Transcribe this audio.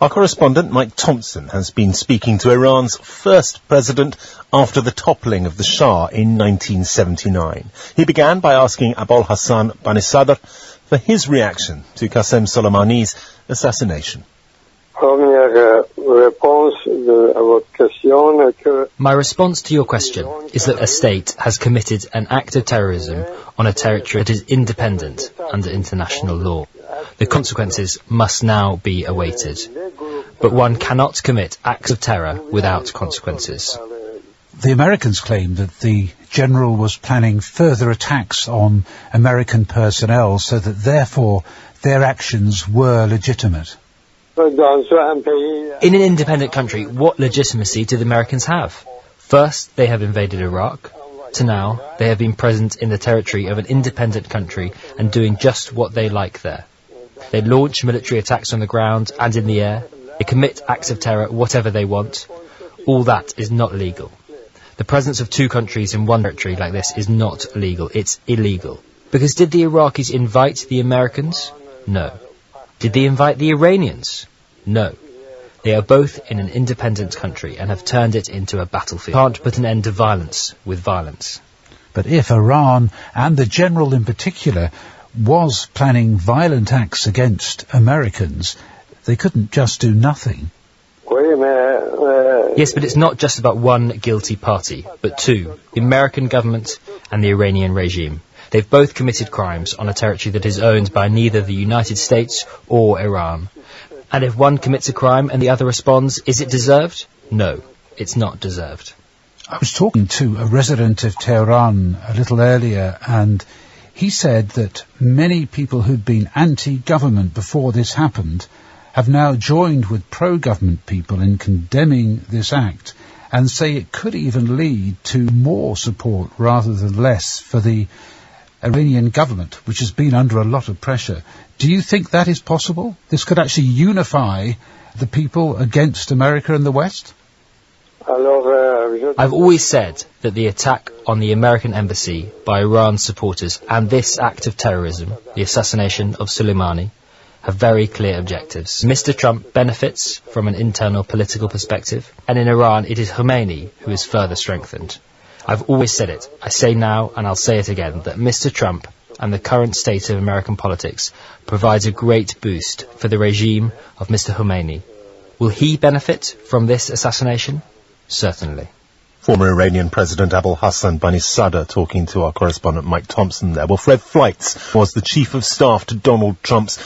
Our correspondent, Mike Thompson, has been speaking to Iran's first president after the toppling of the Shah in 1979. He began by asking ابوالحسن Banisadr for his reaction to Qasem Soleimani's assassination. My response to your question is that a state has committed an act of terrorism on a territory that is independent under international law. The consequences must now be awaited. But one cannot commit acts of terror without consequences. The Americans claim that the general was planning further attacks on American personnel, so that therefore their actions were legitimate. In an independent country, what legitimacy do the Americans have? First, they have invaded Iraq. To now, they have been present in the territory of an independent country and doing just what they like there. They launch military attacks on the ground and in the air. They commit acts of terror whatever they want. All that is not legal. The presence of two countries in one territory like this is not legal. It's illegal. Because did the Iraqis invite the Americans? No. Did they invite the Iranians? No. They are both in an independent country and have turned it into a battlefield. Can't put an end to violence with violence. But if Iran, and the general in particular, was planning violent acts against Americans, they couldn't just do nothing. Yes, but it's not just about one guilty party, but two, the American government and the Iranian regime. They've both committed crimes on a territory that is owned by neither the United States or Iran. And if one commits a crime and the other responds, is it deserved? No, it's not deserved. I was talking to a resident of Tehran a little earlier, and he said that many people who'd been anti-government before this happened have now joined with pro-government people in condemning this act, and say it could even lead to more support rather than less for the Iranian government, which has been under a lot of pressure. Do you think that is possible? This could actually unify the people against America and the West? I've always said that the attack on the American embassy by Iran supporters and this act of terrorism, the assassination of Seleimani, have very clear objectives. Mr. Trump benefits from an internal political perspective, and in Iran it is Khomeini who is further strengthened. I've always said it, I say now and I'll say it again, that Mr. Trump and the current state of American politics provides a great boost for the regime of Mr. Khomeini. Will he benefit from this assassination? Certainly. Former Iranian President ابوالحسن Banisadr talking to our correspondent Mike Thompson there. Well, Fred Fleitz was the Chief of Staff to Donald Trump's